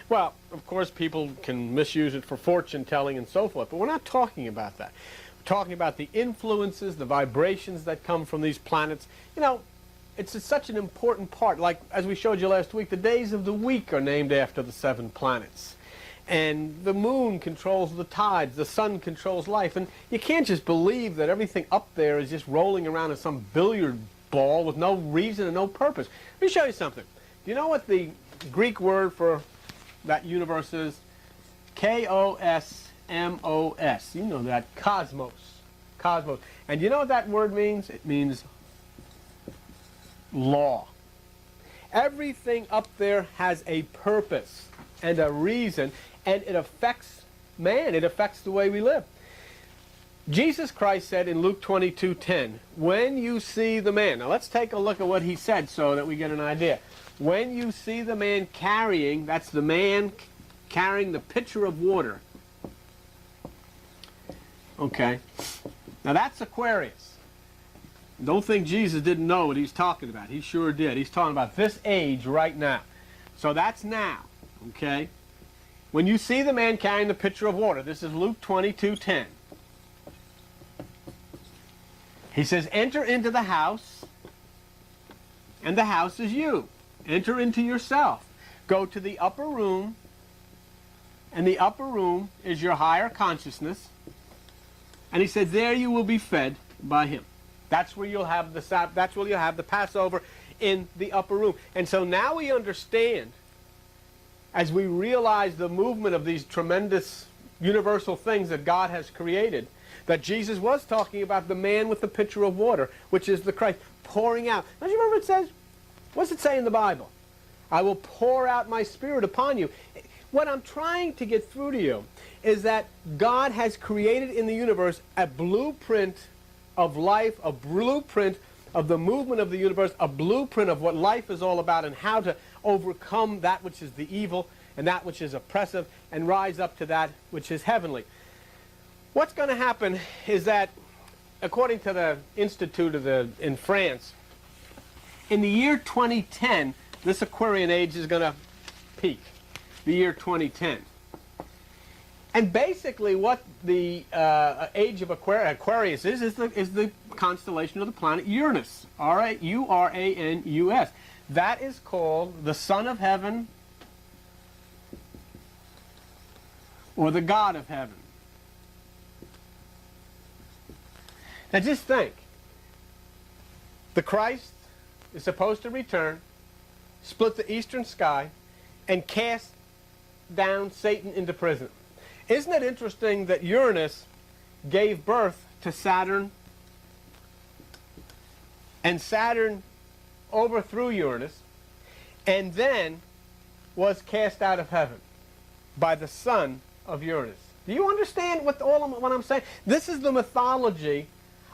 Well, of course, people can misuse it for fortune telling and so forth, but we're not talking about that. We're talking about the influences, the vibrations that come from these planets. You know, it's such an important part. Like, as we showed you last week, the days of the week are named after the 7 planets. And the moon controls the tides, the sun controls life. And you can't just believe that everything up there is just rolling around in some billiard ball with no reason and no purpose. Let me show you something. Do you know what the Greek word for that universe is? K-O-S-M-O-S. You know that. Cosmos. Cosmos. And you know what that word means? It means law. Everything up there has a purpose and a reason, and it affects man. It affects the way we live. Jesus Christ said in Luke 22:10, when you see the man. Now let's take a look at what he said so that we get an idea. When you see the man carrying, that's the man carrying the pitcher of water. Okay. Now that's Aquarius. Don't think Jesus didn't know what he's talking about. He sure did. He's talking about this age right now. So that's now. Okay. When you see the man carrying the pitcher of water, this is Luke 22:10. He says, enter into the house, and the house is you. Enter into yourself. Go to the upper room, and the upper room is your higher consciousness. And he said, there you will be fed by him. That's where you'll have the Passover, in the upper room. And so now we understand, as we realize the movement of these tremendous universal things that God has created, that Jesus was talking about the man with the pitcher of water, which is the Christ, pouring out. Don't you remember what it says? What's it say in the Bible? I will pour out my Spirit upon you. What I'm trying to get through to you is that God has created in the universe a blueprint of life, a blueprint of the movement of the universe, a blueprint of what life is all about and how to overcome that which is the evil and that which is oppressive and rise up to that which is heavenly. What's going to happen is that, according to the Institute in France, in the year 2010, this Aquarian age is going to peak, the year 2010. And basically what the age of Aquarius is the constellation of the planet Uranus, U-R-A-N-U-S. That is called the Son of Heaven or the God of Heaven. Now just think, the Christ is supposed to return, split the eastern sky, and cast down Satan into prison. Isn't it interesting that Uranus gave birth to Saturn, and Saturn overthrew Uranus, and then was cast out of heaven by the son of Uranus? Do you understand what I'm saying? This is the mythology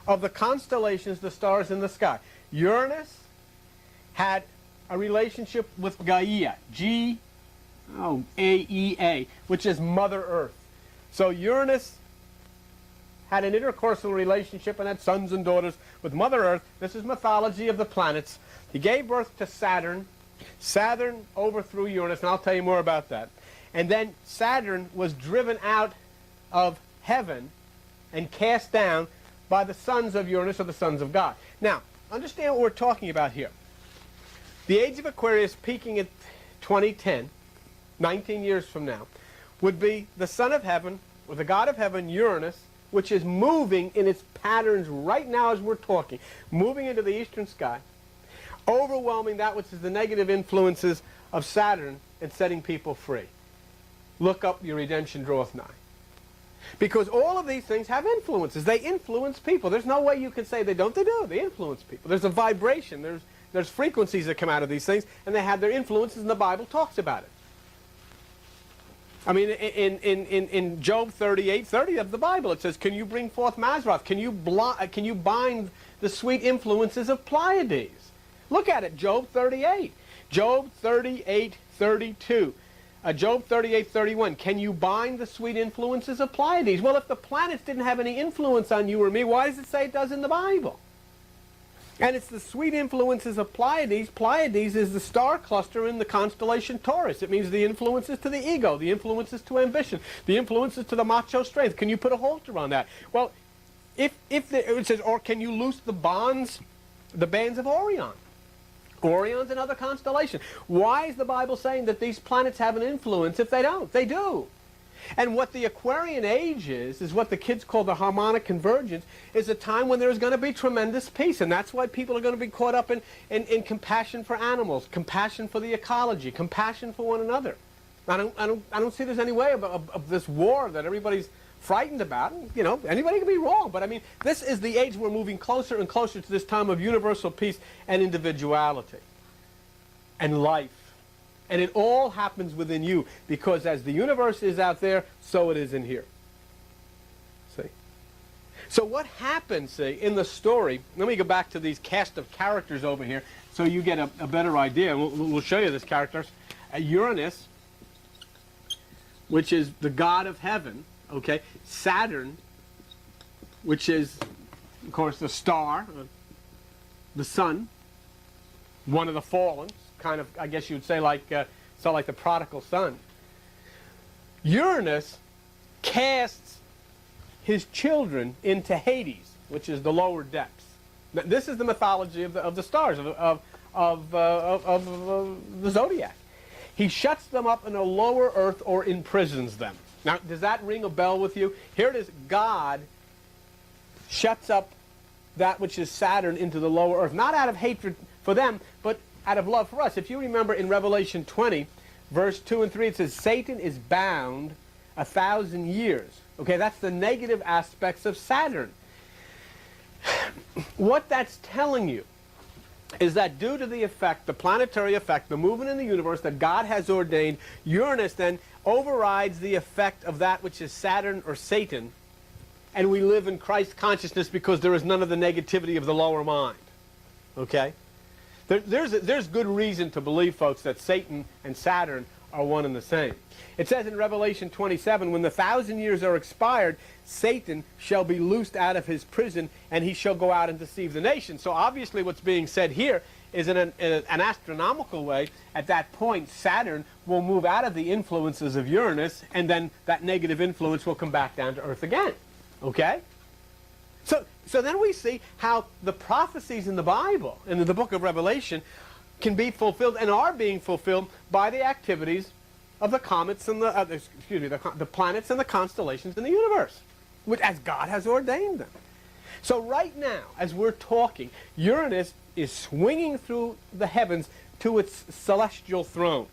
of the constellations, the stars in the sky. Uranus had a relationship with Gaia, G-A-E-A, which is Mother Earth. So Uranus had an intercoursal relationship and had sons and daughters with Mother Earth. This is mythology of the planets. He gave birth to Saturn. Saturn overthrew Uranus, and I'll tell you more about that. And then Saturn was driven out of heaven and cast down by the sons of Uranus, or the sons of God. Now, understand what we're talking about here. The age of Aquarius, peaking at 2010, 19 years from now, would be the Son of Heaven, or the God of Heaven, Uranus, which is moving in its patterns right now as we're talking, moving into the eastern sky, overwhelming that which is the negative influences of Saturn and setting people free. Look up, your redemption draweth nigh. Because all of these things have influences. They influence people. There's no way you can say they don't. They do. They influence people. There's a vibration. There's frequencies that come out of these things, and they have their influences, and the Bible talks about it. I mean, in Job 38:30 of the Bible, it says, can you bring forth Mazzaroth? Can you bind the sweet influences of Pleiades? Look at it, Job 38. Job 38:32. Job 38:31. Can you bind the sweet influences of Pleiades? Well, if the planets didn't have any influence on you or me, why does it say it does in the Bible? And it's the sweet influences of Pleiades. Pleiades is the star cluster in the constellation Taurus. It means the influences to the ego, the influences to ambition, the influences to the macho strength. Can you put a halter on that? Well, it says, or can you loose the bands of Orion? Orion's another constellation. Why is the Bible saying that these planets have an influence if they don't? They do. And what the Aquarian age is what the kids call the harmonic convergence, is a time when there's going to be tremendous peace. And that's why people are going to be caught up in compassion for animals, compassion for the ecology, compassion for one another. I don't see there's any way of this war that everybody's frightened about. You know, anybody can be wrong. But I mean, this is the age we're moving closer and closer to this time of universal peace and individuality and life. And it all happens within you, because as the universe is out there, so it is in here. See? So what happens, see, in the story, let me go back to these cast of characters over here so you get a better idea. We'll show you these characters. Uranus, which is the god of heaven, okay? Saturn, which is, of course, the star, the sun, one of the fallen. Kind of, I guess you would say, like the prodigal son. Uranus casts his children into Hades, which is the lower depths. Now, this is the mythology of the stars of the zodiac. He shuts them up in a lower earth or imprisons them. Now, does that ring a bell with you? Here it is. God shuts up that which is Saturn into the lower earth, not out of hatred for them, but out of love for us. If you remember in Revelation 20, verse 2 and 3, it says, Satan is bound 1,000 years. Okay, that's the negative aspects of Saturn. What that's telling you is that due to the effect, the planetary effect, the movement in the universe that God has ordained, Uranus then overrides the effect of that which is Saturn or Satan, and we live in Christ consciousness because there is none of the negativity of the lower mind. Okay? There's good reason to believe, folks, that Satan and Saturn are one and the same. It says in Revelation 27, when the 1,000 years are expired, Satan shall be loosed out of his prison, and he shall go out and deceive the nations. So obviously what's being said here is in an astronomical way, at that point, Saturn will move out of the influences of Uranus, and then that negative influence will come back down to Earth again. Okay? So then we see how the prophecies in the Bible, and in the book of Revelation, can be fulfilled and are being fulfilled by the activities of the comets and the planets and the constellations in the universe, as God has ordained them. So right now, as we're talking, Uranus is swinging through the heavens to its celestial throne.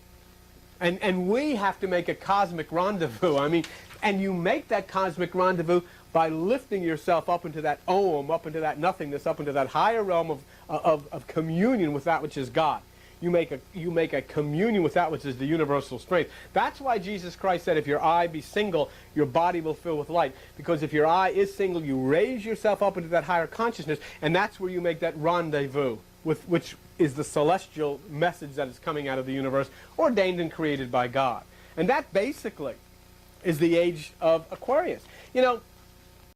And we have to make a cosmic rendezvous. I mean, and you make that cosmic rendezvous by lifting yourself up into that Om, up into that nothingness, up into that higher realm of communion with that which is God. You make a communion with that which is the universal strength. That's why Jesus Christ said, if your eye be single, your body will fill with light. Because if your eye is single, you raise yourself up into that higher consciousness, and that's where you make that rendezvous, which is the celestial message that is coming out of the universe, ordained and created by God. And that basically is the age of Aquarius. You know,